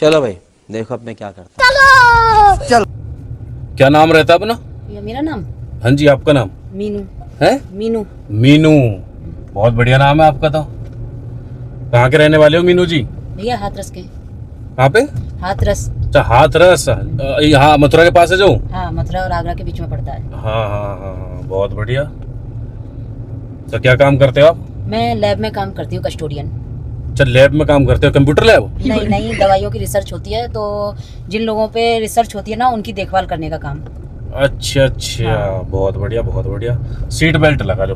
चलो भाई देखो अब मैं क्या करता हूँ। चलो क्या नाम रहता है अपना? मेरा नाम? हाँ जी आपका नाम? मीनू है? मीनू। मीनू, बहुत बढ़िया नाम है आपका। तो कहाँ के रहने वाले हो मीनू जी? भैया हाथरस के। कहाँ पे? हाथरस। अच्छा हाथरस, यहाँ मथुरा के पास है जो? हाँ मथुरा और आगरा के बीच में पड़ता है। हाँ हाँ हाँ, बहुत बढ़िया। तो क्या काम करते हो आप? मैं लैब में काम करती हूँ, कस्टोडियन। अच्छा लैब में काम करते हो, कंप्यूटर लैब? नहीं नहीं, दवाइयों की रिसर्च होती है, तो जिन लोगों पे रिसर्च होती है ना उनकी देखभाल करने का काम। अच्छा अच्छा हाँ। बहुत बढ़िया बहुत बढ़िया। सीट बेल्ट लगा लो।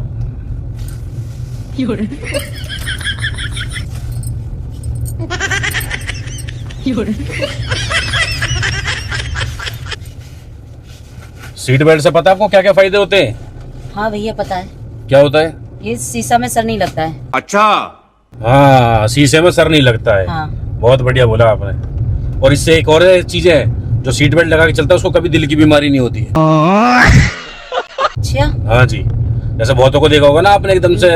सीट बेल्ट से पता है आपको क्या क्या फायदे होते हैं? हाँ भैया पता है। क्या होता है? ये शीशा में सर नहीं लगता है। अच्छा हाँ, शीशे में सर नहीं लगता है। हाँ। बहुत बढ़िया बोला आपने। और इससे एक और चीज है, जो सीट बेल्ट लगा के चलता है उसको कभी दिल की बीमारी नहीं होती है। अच्छा। हाँ जी, जैसे बहुतों को देखा होगा ना आपने, एकदम से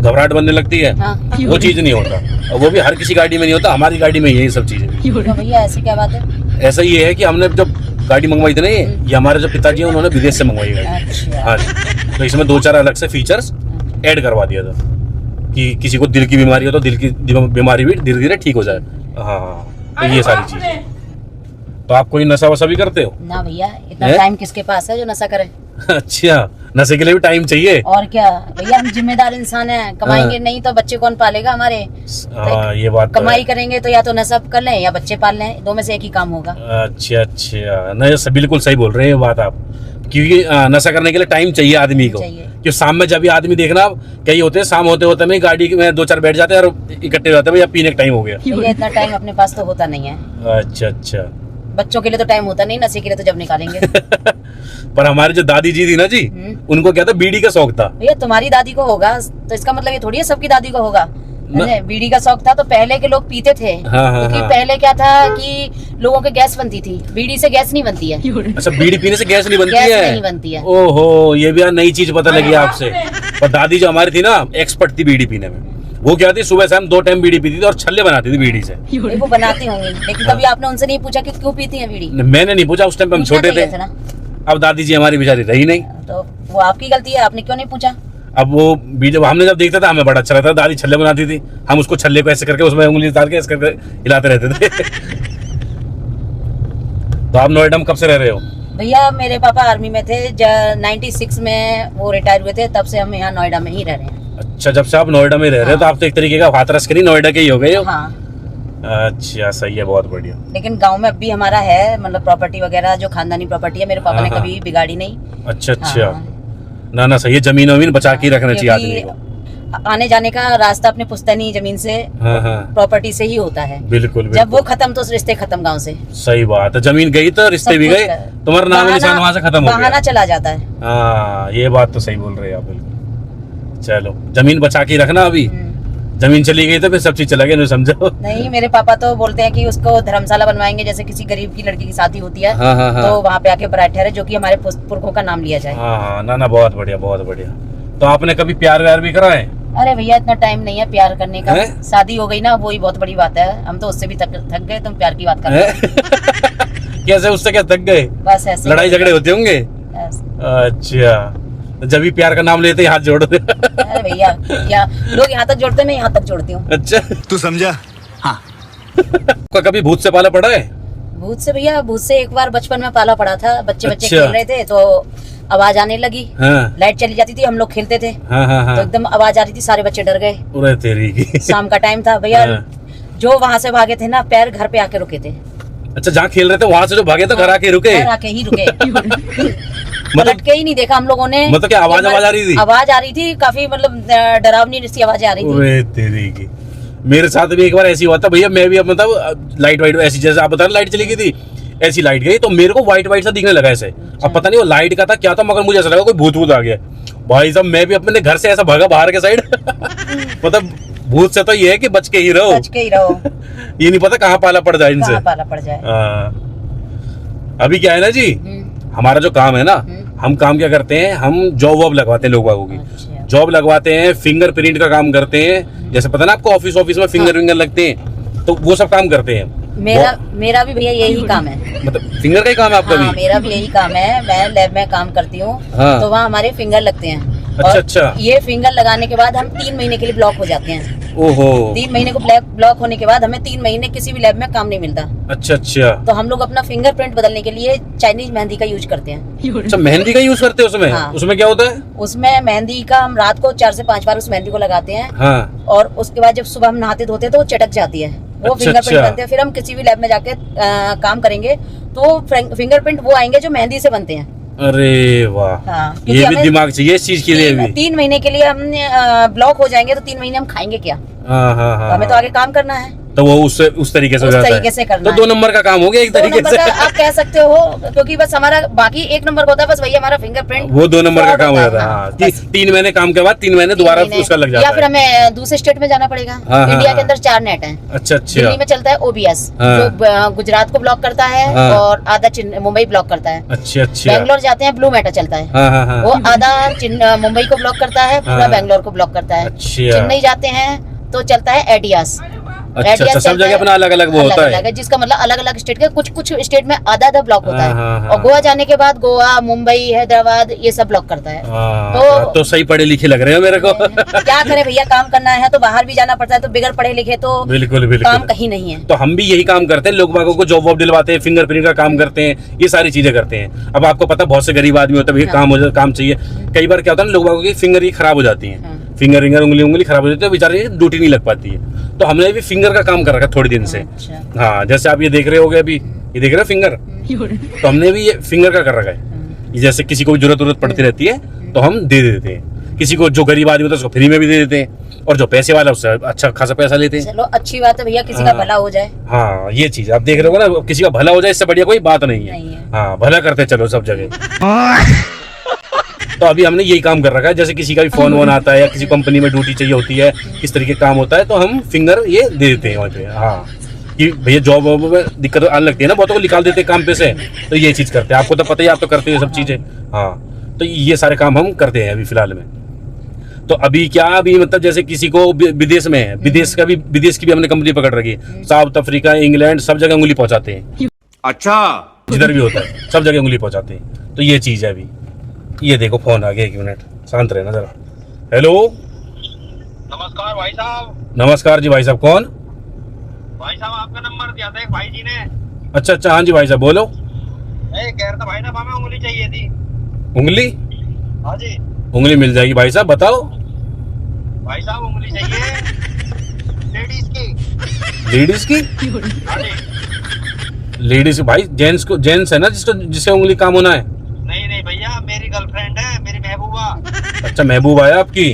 घबराहट बनने लगती है। हाँ। वो चीज नहीं होता, और वो भी हर किसी गाड़ी में नहीं होता, हमारी गाड़ी में ये सब चीजें। तो भैया ऐसी क्या बात है? ऐसा ये है कि हमने जब गाड़ी मंगवाई थी ना, ये हमारे जो पिताजी हैं उन्होंने विदेश से मंगवाई गाड़ी। अच्छा। हाँ जी, तो इसमें 2-4 अलग से फीचर्स ऐड करवा दिया था कि किसी को दिल की बीमारी हो तो दिल की बीमारी भी धीरे धीरे ठीक हो जाए। हाँ तो ये सारी चीजें। तो आप कोई नशा वशा भी करते हो? ना भैया, इतना टाइम किसके पास है जो नशा करे। अच्छा, नशे के लिए भी टाइम चाहिए। और क्या भैया, हम जिम्मेदार इंसान हैं, कमाएंगे नहीं तो बच्चे कौन पालेगा हमारे। हाँ ये बात कमाई करेंगे तो या तो नशा कर लें या बच्चे पाल लें, दो में से एक ही काम होगा। अच्छा अच्छा, नहीं बिल्कुल सही बोल रहे हैं ये बात आप, क्योंकि नशा करने के लिए टाइम चाहिए आदमी को। कि शाम में जब भी आदमी देखना कई होते हैं, शाम होते होते में गाड़ी में 2-4 बैठ जाते हैं और इकट्ठे हो जाते हैं, भैया पीने का टाइम हो गया। भैया इतना टाइम अपने पास तो होता नहीं है। अच्छा अच्छा। बच्चों के लिए तो टाइम होता नहीं, नशे के लिए तो जब निकालेंगे। पर हमारी जो दादी जी थी ना जी, उनको क्या था, बीड़ी का शौक था। भैया तुम्हारी दादी को होगा तो इसका मतलब ये थोड़ी है सबकी दादी को होगा। बीड़ी का शौक था तो पहले के लोग पीते थे। क्योंकि पहले क्या था कि लोगों के गैस बनती थी, बीड़ी से गैस नहीं बनती है। अच्छा, बीड़ी पीने से गैस नहीं बनती है? नहीं बनती है। ओहो, ये भी नई चीज पता लगी आपसे। पर दादी जो हमारी थी ना, एक्सपर्ट थी बीड़ी पीने में। वो क्या थी, सुबह से हम 2 टाइम बीड़ी पीती थी और छल्ले बनाती थी बीड़ी से। वो बनाती होंगी, लेकिन कभी आपने उनसे नहीं पूछा कि क्यों पीती है बीड़ी? मैंने नहीं पूछा, उस टाइम पे हम छोटे थे। अब दादी जी हमारी बेचारी रही नहीं, तो वो आपकी गलती है, आपने क्यों नहीं पूछा? अब वो जब हमने जब देखता था हमें बड़ा अच्छा लगता था, दादी छल्ले बनाती थी, हम उसको छल्ले को ऐसे करके उसमें उंगली डाल के ऐसे करके हिलाते रहते थे। तो आप नोएडा में कब से रह रहे हो? भैया मेरे पापा आर्मी में थे, 96 में वो रिटायर हुए थे, तब से हम यहाँ नोएडा में ही रह रहे हैं। अच्छा, जब से आप नोएडा में रह रहे हो तो आप तो एक तरीके का हाथरस के नहीं, नोएडा के ही हो गए हो। हाँ। अच्छा सही है, बहुत बढ़िया। लेकिन गांव में अब भी हमारा है, मतलब प्रॉपर्टी वगैरह जो खानदानी प्रॉपर्टी है, मेरे पापा ने कभी बिगाड़ी नहीं। अच्छा अच्छा, ना ना सही है, जमीन वमीन बचा के रखना चाहिए आदमी को। आने जाने का रास्ता अपने पुश्तैनी जमीन से, प्रॉपर्टी से ही होता है। बिल्कुल, जब वो खत्म तो रिश्ते खत्म गांव से। सही बात है, जमीन गई तो रिश्ते भी गए, तुम्हारा नाम निशान वहाँ से खत्म हो गया, बहाना चला जाता है। हाँ ये बात तो सही बोल रहे हैं आप, बिल्कुल। चलो जमीन बचा के रखना, अभी जमीन चली गई तो फिर सब चीज चला गया, नहीं समझो। नहीं, मेरे पापा तो बोलते हैं कि उसको धर्मशाला बनवाएंगे, जैसे किसी गरीब की लड़की की शादी होती है। तो वहाँ पे आके बैठे रहे, जो कि हमारे पुरखों का नाम लिया जाए। हाँ ना ना, बहुत बढ़िया बहुत बढ़िया। तो आपने कभी प्यार व्यार भी करा है? अरे भैया इतना टाइम नहीं है प्यार करने का, शादी हो गई ना वही बहुत बड़ी बात है। हम तो उससे भी थक गए, तुम प्यार की बात कर रहे हो। कैसे, उससे क्या थक गए? बस ऐसे लड़ाई झगड़े होते होंगे? अच्छा, जब भी प्यार का नाम लेते ही हाथ जोड़ दे। अरे भैया लोग यहाँ तक जोड़ते, मैं यहाँ तक जोड़ती हूँ। अच्छा तू समझा? हाँ। कभी भूत से पाला पड़ा है? भूत से भैया, भूत से एक बार बचपन में पाला पड़ा था। बच्चे खेल रहे थे तो आवाज आने लगी। लाइट चली जाती थी, हम लोग खेलते थे। तो एकदम आवाज आ रही थी, सारे बच्चे डर गए। अरे तेरी की। शाम का टाइम था भैया, जो वहाँ से भागे थे ना, पैर घर पे आके रुके थे। अच्छा, जहाँ खेल रहे थे वहाँ से जो भागे तो घर आके रुके? घर आके ही रुके। मतलब के ही नहीं देखा हम लोगों ने। मतलब क्या आवाज आ रही थी? आवाज आ रही थी काफी, मतलब डरावनी सी आवाज आ रही थी। अरे तेरी की। मेरे साथ भी एक बार ऐसी हुआ था भैया, मैं भी मतलब लाइट वाइट ऐसी, जैसे आप बता रहे लाइट चली गई थी, ऐसी लाइट गई तो मेरे को व्हाइट व्हाइट सा दिखने लगा ऐसे। अब पता नहीं वो लाइट का था क्या था, मगर मुझे ऐसा लगा कोई भूत भूत आ गया। भाई साहब मैं भी अपने घर से ऐसा भागा बाहर के साइड। मतलब भूत से तो ये है कि बच के ही रहो, बच के ही रहो। ये नहीं पता कहाँ पाला पड़ जाए इनसे, कहाँ पाला पड़ जाए। अभी क्या है ना जी, हमारा जो काम है ना, हम काम क्या करते हैं, हम जॉब वॉब लगवाते हैं लोगों की। जॉब लगवाते हैं, फिंगरप्रिंट का काम करते हैं, जैसे पता ना आपको ऑफिस में फिंगर लगते हैं, तो वो सब काम करते हैं। मेरा भी भैया यही काम है। मतलब फिंगर का ही काम है आपका हाँ, भी? मेरा भी यही काम है। मैं लैब में काम करती हूँ। हाँ। तो वहाँ हमारे फिंगर लगते हैं। अच्छा, और अच्छा। ये फिंगर लगाने के बाद हम 3 महीने के लिए ब्लॉक हो जाते हैं। ओहो। 3 महीने को ब्लॉक होने के बाद हमें 3 महीने किसी भी लैब में काम नहीं मिलता। अच्छा अच्छा। तो हम लोग अपना फिंगरप्रिंट बदलने के लिए चाइनीज मेहंदी का यूज करते हैं। अच्छा, मेहंदी का यूज करते हैं उसमें? हाँ। उसमें क्या होता है? उसमें मेहंदी का हम रात को 4 से 5 बार उस मेहंदी को लगाते हैं। हाँ। और उसके बाद जब सुबह हम नहाते धोते तो वो चटक जाती है, वो अच्छा, फिंगरप्रिंट अच्छा। बनते हैं। फिर हम किसी भी लैब में जाके काम करेंगे तो फिंगरप्रिंट वो आएंगे जो मेहंदी से बनते हैं। अरे वाह। हाँ, ये भी हमें दिमाग चाहिए इस चीज के लिए भी। 3 महीने के लिए हम ब्लॉक हो जाएंगे तो 3 महीने हम खाएंगे क्या? हाँ हाँ हाँ। हमें तो आगे काम करना है। तो वो उस तरीके से हो उस जाता तरीके है। से करना तो 2 नंबर का काम हो गया एक 2 तरीके नंबर से। का आप कह सकते हो, क्योंकि बस हमारा बाकी 1 नंबर का होता है, बस वही हमारा फिंगरप्रिंट। वो 2 नंबर का काम हो जाता है। हाँ, हाँ। बस। 3 महीने काम के बाद 3 महीने दोबारा उसका लग जाता या है। फिर हमें दूसरे स्टेट में जाना पड़ेगा। हाँ, इंडिया हाँ, के अंदर 4 नेट है। अच्छा अच्छा। दिल्ली में चलता है OBS, हाँ। जो गुजरात को ब्लॉक करता है। हाँ। और आधा मुंबई ब्लॉक करता है। अच्छा अच्छा। बैंगलोर जाते हैं, ब्लू मेटा चलता है। हाँ हाँ हाँ। वो आधा मुंबई को ब्लॉक करता है, पूरा हाँ। बैंगलोर को ब्लॉक करता है। अच्छा। चेन्नई जाते हैं तो चलता है एडियास। अच्छा अच्छा, सब जगह अपना अलग अलग वो होता है। जिसका मतलब अलग अलग स्टेट के कुछ स्टेट में आधा आधा ब्लॉक होता है। हाँ, हाँ, और गोवा जाने के बाद गोवा, मुंबई, हैदराबाद ये सब ब्लॉक करता है। तो सही पढ़े लिखे लग रहे हो मेरे को। क्या करें भैया, काम करना है तो बाहर भी जाना पड़ता है। तो बगैर पढ़े लिखे तो बिल्कुल बिल्कुल काम कहीं नहीं है। तो हम भी यही काम करते हैं, लोग बागों को जॉब वॉब दिलवाते हैं, फिंगरप्रिंट का काम करते हैं, ये सारी चीजें करते हैं। अब आपको पता बहुत से गरीब आदमी होते हैं, भैया काम चाहिए। कई बार क्या होता है, लोग बागों की फिंगर ही खराब हो जाती है। फिंगर उंगली खराब हो जाती है, बेचारे ड्यूटी नहीं लग पाती है। तो हमने भी फिंगर का काम कर रखा थोड़े दिन से। हाँ, जैसे आप ये देख रहे होगे अभी, ये देख रहे हो फिंगर, तो हमने भी ये फिंगर का कर रखा है। जैसे किसी को भी जरूरत पड़ती रहती है तो हम दे देते हैं। किसी को जो गरीब आदमी होता है उसको फ्री में भी दे देते हैं, और जो पैसे वाला उससे अच्छा खासा पैसा लेते हैं। चलो अच्छी बात है भैया, किसी का भला हो जाए। हाँ, ये चीज आप देख रहे हो ना, किसी का भला हो जाए, इससे बढ़िया कोई बात नहीं है। हाँ, भला करते चलो सब जगह। तो अभी हमने यही काम कर रखा है। जैसे किसी का भी फोन वोन आता है या किसी कंपनी में ड्यूटी चाहिए होती है, इस तरीके का काम होता है, तो हम फिंगर ये दे देते हैं वहाँ पे। हाँ, कि भैया जॉब में दिक्कत आने लगती है ना, बहुतों को निकाल देते हैं काम पे से, तो ये चीज करते हैं। आपको तो पता ही, आप तो करते हो सब चीजें। हाँ, तो ये सारे काम हम करते हैं अभी फिलहाल में। तो अभी क्या, अभी मतलब जैसे किसी को विदेश में है, विदेश की भी हमने कंपनी पकड़ रखी है। साउथ अफ्रीका, इंग्लैंड, सब जगह उंगली पहुंचाते हैं। अच्छा, जिधर भी होता है सब जगह उंगली पहुंचाते हैं। तो ये चीज है अभी। ये देखो फोन आ गया, 1 मिनट शांत रहना जरा। हेलो, नमस्कार भाई साहब। नमस्कार जी। भाई साहब कौन? भाई साहब आपका नंबर दिया था एक भाई जी ने। अच्छा अच्छा, हाँ जी भाई साहब बोलो। कह रहा था भाई साहब हमें उंगली चाहिए थी। उंगली? हाँ जी उंगली मिल जाएगी भाई साहब, बताओ। भाई साहब उंगली चाहिए लेडीज की। लेडीज की? हाँ जी। लेडीज भाई, जेंट्स है ना जिसे उंगली काम होना है? नहीं भैया, मेरी गर्लफ्रेंड है, मेरी महबूबा। अच्छा, महबूबा है आपकी?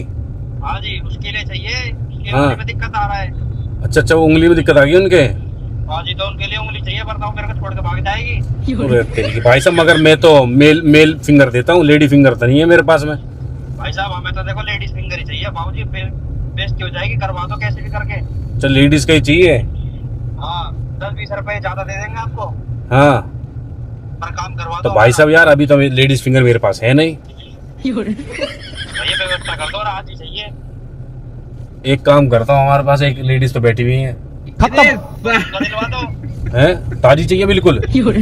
हाँ जी, उसके लिए चाहिए। उसकी हाँ। उंगली में दिक्कत आ रहा है। अच्छा, वो उंगली में दिक्कत आ गई उनके? हाँ जी, तो उनके लिए उंगली चाहिए, बताओ मेरे को छोड़ के भाग जाएगी? अरे तेरी की भाई साहब, मगर मैं तो मेल फिंगर देता हूँ, लेडी फिंगर तो नहीं है मेरे पास में। भाई साहब हमें तो देखो लेडीज फिंगर ही चाहिए। बाबू जी बेइज्जती हो जाएगी, करवा दो कैसे भी करके। चल, लेडीज का ही चाहिए। हाँ, 10-20 रुपए ज्यादा दे देंगे आपको, हाँ, पर काम करवा तो दो। भाई साहब यार, अभी तो लेडीज फिंगर मेरे पास है नहीं। भैया व्यवस्था कर दो और आज ही चाहिए। एक काम करता हूँ, हमारे पास एक लेडीज तो बैठी हुई है। खत्म। दिलवा दो। हैं? ताजी चाहिए बिल्कुल? बिल्कुल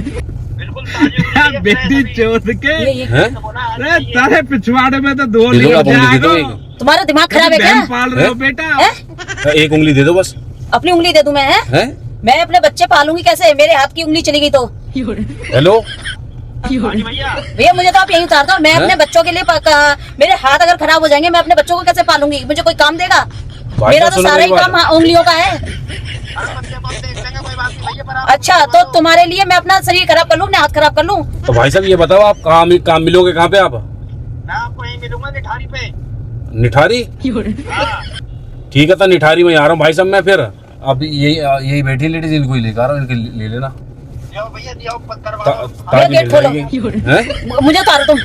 ताजी बेटी चोद के हैं? तारे पिछवाड़े में तो 2 दे दो, आप उंगली दे दो ले तुम्हारा दिमाग खराब है क्या? पाल रहे हो बेटा। एक उंगली दे दो बस। अपनी उंगली दे दूं मैं? हैं? मैं अपने बच्चे पालूंगी कैसे? मेरे हाथ की उंगली चली गई तो। हेलो भैया। भैया मुझे तो आप यही उतार दो। मैं अपने बच्चों के लिए मेरे हाथ अगर खराब हो जाएंगे, मैं अपने बच्चों को कैसे पालूंगी? मुझे कोई काम देगा? मेरा तो सारा ही काम उंगलियों का है। अच्छा, तो तुम्हारे लिए मैं अपना शरीर खराब कर लूं, अपने हाथ खराब कर लूं? तो भाई साहब ये बताओ, आप काम मिलोगे कहाँ पे आप? मैं आपको यहीं मिलूंगा निठारी पे। निठारी? हाँ। ठीक है, तो निठारी में आ रहा हूँ भाई साहब मैं। फिर अब यही बैठी लेडीज, इनको ही लेकर आ रहा हूँ, इनके ले लेना। भैया दिया करवा दो। ताजी गेट मिल खोलो। जाएगी। हैं? मुझे उतारो तुम।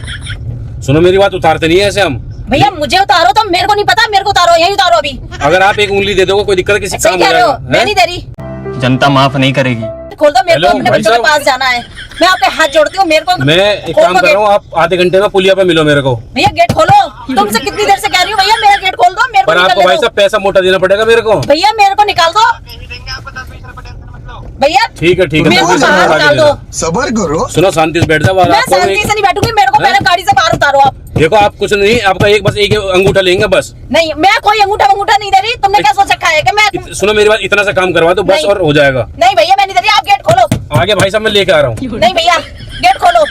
सुनो मेरी बात, उतारते नहीं है ऐसे हम। भैया मुझे उतारो तुम, मेरे को नहीं पता, मेरे को उतारो, यही उतारो अभी। अगर आप एक उंगली दे दोगे, कोई दिक्कत किसी सही काम कह हो रहे हो, जाएगा। मैं नहीं दे रही। जनता माफ नहीं करेगी। खोल दो, मेरे को हेलो, अपने भाई बच्चों के साहब। पास जाना है। मैं आपके हाथ जोड़ती हूँ, मेरे को मैं एक खोल काम दो कर रहा हूँ, आप आधे घंटे में पुलिया पे मिलो मेरे को। भैया गेट खोलो। तुमसे कितनी देर से कह रही हूँ भैया मेरा गेट खोल दो, मेरे को पर आपको निकलने भाई दो। साहब पैसा मोटा देना पड़ेगा मेरे को। भैया मेरे को निकाल दो। नहीं देंगे आपको 10-20 रुपए, टेंशन मत लो। भैया ठीक है मेरे को बाहर निकाल दो। सबर करो। सुनो शांति से बैठ जाओ। मैं शांति से नहीं बैठूंगी, मेरे को पहले गाड़ी से बाहर उतारो आप। देखो आप कुछ नहीं, आपका बस एक अंगूठा लेंगे बस। नहीं, मैं कोई अंगूठा नहीं दे रही। तुमने क्या सोच रखा है कि मैं सुनो मेरी बात, इतना सा काम करवा दो बस और हो जाएगा। नहीं भैया मैं नहीं दे रही, आप गेट खोलो। आगे भाई साहब मैं लेके आ रहा हूँ। नहीं भैया गेट खोलो।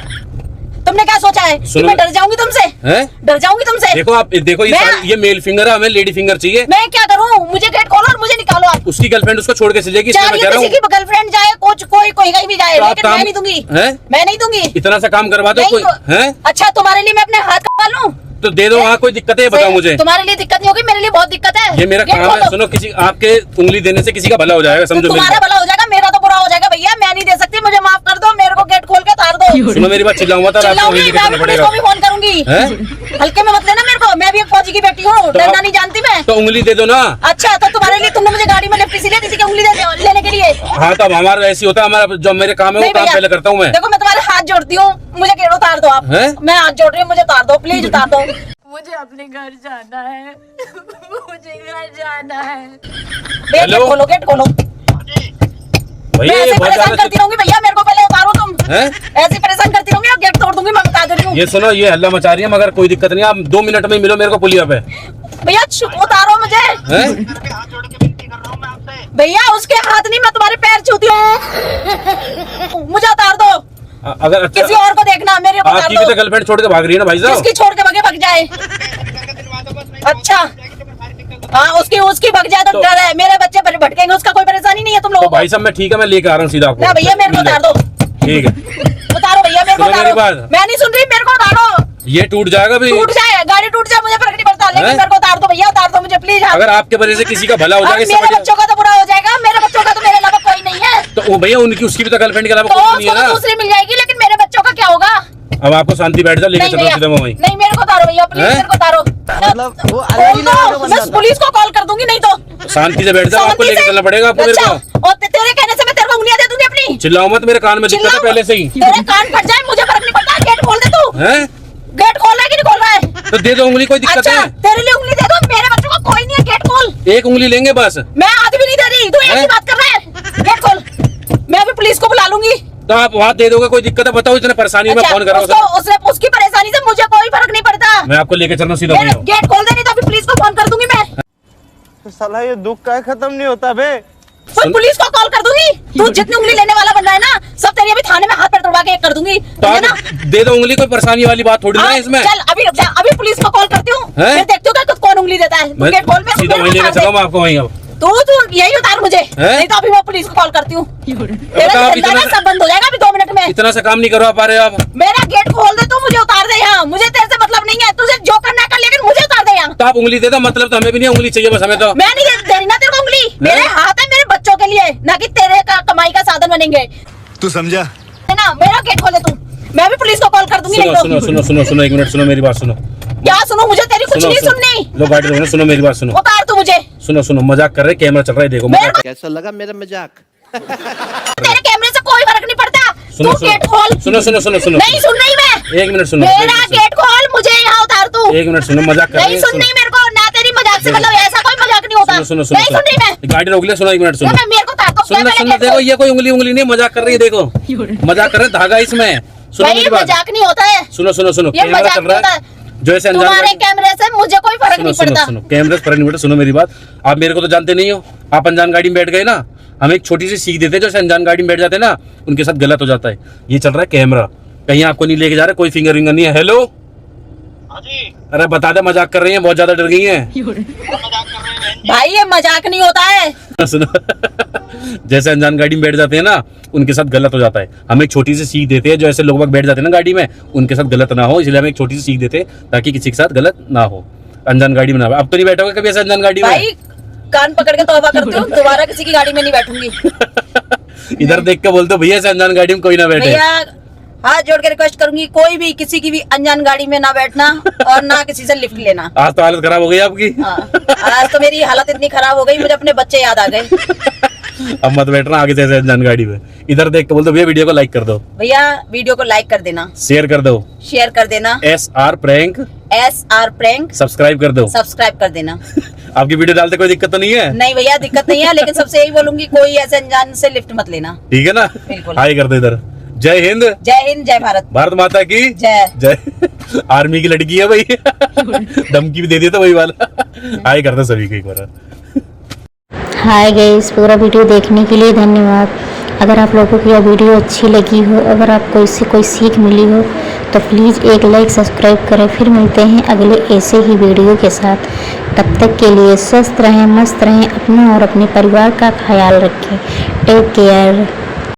तुमने क्या सोचा है कि मैं डर जाऊंगी तुमसे? डर जाऊंगी तुमसे? देखो आप देखो ये मेल फिंगर है, हमें लेडी फिंगर चाहिए। मैं क्या करूं? मुझे गेट खोलो और मुझे निकालो आप। उसकी गर्लफ्रेंड उसको छोड़ के चले जाएगी, इसलिए मैं कह रहा हूँ। किसी की गर्लफ्रेंड जाए, कोई कहीं भी जाए, लेकिन मैं नहीं दूंगी। मैं नहीं दूंगी। इतना सा काम करवा दो कोई है। अच्छा तुम्हारे लिए मैं अपने हाथ कटा लूं तो दे दो। वहाँ कोई दिक्कत है बताओ मुझे। तुम्हारे लिए दिक्कत नहीं होगी, मेरे लिए बहुत दिक्कत है। ये मेरा काम है। सुनो किसी आपके उंगली देने से किसी का भला हो जाएगा, समझो। तुम्हारा भला हो जाएगा, मेरा तो बुरा हो जाएगा। भैया मैं नहीं दे सकती, मुझे माफ कर दो। मेरे को गेट खोल के उतार दो। सुनो मेरी बात, चिल्लाऊंगा तो आपको मैं भी फोन करूंगी। हल्के में मत लेना मेरे को, मैं भी एक फौजी की बेटी हूँ, डरना नहीं जानती मैं। तो उंगली दे दो ना। अच्छा तो तुम्हारे लिए तुमने मुझे गाड़ी में लिफ्ट इसीलिए दी थी कि उंगली लेने के लिए? हाँ तो हमारा ऐसी होता है, हमारा जो मेरे काम है वो काम पहले करता हूँ मैं। देखो मैं तुम्हारे हाथ जोड़ती हूँ, मुझे गेट उतार दो आप। मैं हाथ जोड़ रही हूँ, मुझे उतार दो, प्लीज उतार दो। मुझे अपने घर जाना है। मुझे घर जाना है। गेट खोलो, गेट खोलो। भैया ऐसे परेशान करती रहूंगी भैया, मेरे को पहले उतारो तुम। ऐसे परेशान करती रहूंगी और गेट तोड़ दूंगी, मैं बता दे रही हूँ। ये सुनो, ये हल्ला मचा रही है मगर कोई दिक्कत नहीं, आप 2 मिनट में मिलो मेरे को पुलिया पे। भैया उतारो मुझे। हाथ जोड़ के विनती कर रहा हूँ मैं आपसे। भैया उसके हाथ नहीं, मैं तुम्हारे पैर छूती हूँ। मुझे उतार दो। अगर किसी और को देखना, मेरे को उतार आपकी भी दो। तो गर्लफ्रेंड छोड़ के भाग रही है ना भाई साहब। किसकी छोड़ के भग जाए? अच्छा हाँ उसकी भग जाए तो डर है, मेरे बच्चे भटकेंगे, उसका कोई परेशानी नहीं है तुम लोगों को। भाई साहब मैं ठीक है, मैं लेके आ रहा हूँ सीधा आपको। ना भैया मेरे को उतार दो। ठीक है उतारो भैया, मेरे को सुनो मेरी उतारो। बात। मैं नहीं सुन रही, मेरे को उतारो। ये टूट जाएगा भी। टूट जाए, गाड़ी टूट जाए, मुझे फर्क नहीं पड़ता, लेकिन मेरे को उतार दो भैया, उतार दो मुझे प्लीज। अगर आपके वजह से किसी का भला हो जाएगा, मेरे बच्चों का तो बुरा हो जाएगा, मेरे बच्चों का तो मेरे अलावा कोई नहीं है। तो वो भैया उनकी उसकी भी तो गर्लफ्रेंड के अलावा तो कोई नहीं है उसको ना। तो दूसरी मिल जाएगी, लेकिन मेरे बच्चों का क्या होगा? अब आपको शांति बैठ जाओ, लेके चलो सीधा वहीं। नहीं मेरे को उतारो भैया, प्लीज मेरे को उतारो। मतलब वो अलग ही लेवल का बंदा मैं पुलिस को कॉल कर दूंगी, नहीं तो शांति से बैठ जाओ, आपको लेके चलना पड़ेगा आपको मेरे को। और तेरे कहने से मैं तेरे को उंगलियां दे दूंगी अपनी। चिल्लाओ मत, मेरे कान में दिक्कत है पहले से ही। तेरे कान फट जाए मुझे फर्क नहीं पड़ता, गेट खोल दे तू। गेट खोल रहा है कि नहीं खोल रहा है? तो दे दो उंगली, कोई दिक्कत अच्छा है? तेरे लिए उंगली दे दो, मेरे बच्चों का कोई नहीं है, गेट खोल। एक उंगली लेंगे बस। मैं आधी भी नहीं दे रही, तू एक ही बात कर रहा है। गेट खोल, मैं अभी पुलिस को बुला लूंगी। तो आप वहाँ दे दोगे, कोई दिक्कत है? बताओ, इतने परेशानी में फोन करा उसकी परेशानी से मुझे कोई फर्क नहीं पड़ता। मैं आपको लेके चल रहा हूँ सीधा वहीं। गेट खोल दे, नहीं तो अभी पुलिस को फोन कर दूंगी मैं। साला ये दुख का खत्म नहीं होता बे। पुलिस को कॉल कर दूंगी। तू जितनी उंगली लेने वाला बन रहा है ना, सब तेरी अभी थाने में हाथ पैर तोड़वा के कर दूंगी। तो आप दे दो उंगली, कोई परेशानी वाली बात थोड़ी ना है इसमें। चल अभी पुलिस को कॉल करती हूँ, फिर देखती हूँ कि कौन उंगली देता है। गेट खोल, मैं सीधा वहीं लेके चला मैं आपको वहीं। अब तू यही उतार मुझे, नहीं तो अभी मैं पुलिस को कॉल करती हूँ। सब बंद हो जाएगा अभी 2 मिनट में। इतना सा काम नहीं करवा पा रहे आप। मेरा गेट खोल दे, तू मुझे उतार दे यहाँ। मुझे तेरे से मतलब नहीं है, तुझे जो करना कर, लेकिन मुझे उतार दे यहाँ। तो आप उंगली दे दो, मतलब तो हमें भी नहीं उंगली चाहिए, बस हमें तो। मैं नहीं दे रही ना तेरे को उंगली, मेरे हाथ है मेरे बच्चों के लिए, ना कि तेरे का कमाई का साधन बनेंगे। तू समझा? है ना? मेरा गेट खोल दे तू, मैं भी पुलिस को कॉल कर दूंगी। सुनो 1 मिनट, सुनो मेरी बात सुनो। क्या सुनो? मुझे तेरी कुछ नहीं सुननी। लो गाड़ी रोको, सुनो मेरी बात सुनो। उतार तू मुझे। सुनो मजाक कर रहे, कैमरा चल रहा है, देखो कैसा लगा मेरा मजाक? तेरे कैमरे से कोई फर्क नहीं पड़ता। तू गेट खोल। सुनो नहीं सुन रही मैं। 1 मिनट सुनो। मेरा गेट खोल, मुझे यहाँ उतार तू। 1 मिनट सुनो, मजाक कर रहे नहीं सुन रही मेरे को, ना तेरी मजाक से मतलब ऐसा कोई मजाक नहीं होता। सुनो नहीं सुन रही मैं। गाड़ी रोक लिया, सुनो 1 मिनट सुनो। मेरे को उतार दो। सुनो देखो, ये कोई उंगली नहीं, मजाक कर रही है, देखो मजाक कर रहे, धागा इसमें। सुनो मेरी बात, मजाक नहीं होता है। सुनो ये कैमरा मजाक चल नहीं रहा होता है है। जो ऐसे अनजान तुम्हारे कैमरे से मुझे कोई फर्क नहीं पड़ता। सुनो कैमरे से फर्क नहीं पड़ता। सुनो मेरी बात, आप मेरे को तो जानते नहीं हो, आप अनजान गाड़ी में बैठ गए ना, हम एक छोटी सी सीख देते हैं, जो अनजान गाड़ी में बैठ जाते हैं ना, उनके साथ गलत हो जाता है। ये चल रहा है कैमरा, कहीं आपको नहीं लेके जा रहा, कोई फिंगर विंगर नहीं है। हेलो हाँ जी, अरे बता दे, मजाक कर रही है, बहुत ज्यादा डर गई है। मजाक कर रहे हैं। भाई ये मजाक नहीं होता है। सुनो जैसे अनजान गाड़ी में बैठ जाते हैं ना, उनके साथ गलत हो जाता है। हम एक छोटी सी सीख देते हैं, जो ऐसे लोग बैठ जाते हैं ना गाड़ी में, उनके साथ गलत ना हो, इसलिए हम एक छोटी सी सीख देते हैं ताकि किसी के साथ गलत ना हो। अनजान गाड़ी में ना। अब तो नहीं बैठोगे कभी ऐसे अनजान गाड़ी में? भाई कान पकड़ के तौबा करती हूँ, दोबारा किसी की गाड़ी में नहीं बैठूंगी। इधर देख के बोलते हो भैया ऐसे अनजान गाड़ी में कोई ना बैठे। भैया हाथ जोड़ के रिक्वेस्ट करूंगी, कोई भी किसी की भी अनजान गाड़ी में ना बैठना और ना किसी से लिफ्ट लेना। आज तो हालत खराब हो गई आपकी। हाँ, आज तो मेरी हालत इतनी खराब हो गई, मुझे अपने बच्चे याद आ गए। अब मत बैठना आगे से ऐसे अनजान गाड़ी में। इधर देख के बोलते भैया वीडियो को लाइक कर दो, भैया वीडियो को लाइक कर देना, शेयर कर दो, शेयर कर देना, SR prank SR prank subscribe कर दो। सब्सक्राइब कर देना। आपकी वीडियो डालते कोई दिक्कत तो नहीं है? नहीं भैया दिक्कत नहीं है, लेकिन सबसे यही बोलूंगी कोई ऐसे अनजान से लिफ्ट मत लेना। ठीक है ना? बिल्कुल। हाय कर दो इधर। जय हिंद, जय भारत, भारत माता की जय। जय। आर्मी की लड़की है भाई। धमकी भी दे दिया था वही वाला। हाय कर दो सभी को एक बार। हाय गाइस, पूरा वीडियो देखने के लिए धन्यवाद। अगर आप लोगों को यह वीडियो अच्छी लगी हो, अगर आपको इससे कोई सीख मिली हो तो प्लीज़ एक लाइक सब्सक्राइब करें। फिर मिलते हैं अगले ऐसे ही वीडियो के साथ। तब तक के लिए स्वस्थ रहें, मस्त रहें, अपना और अपने परिवार का ख्याल रखें। Take care.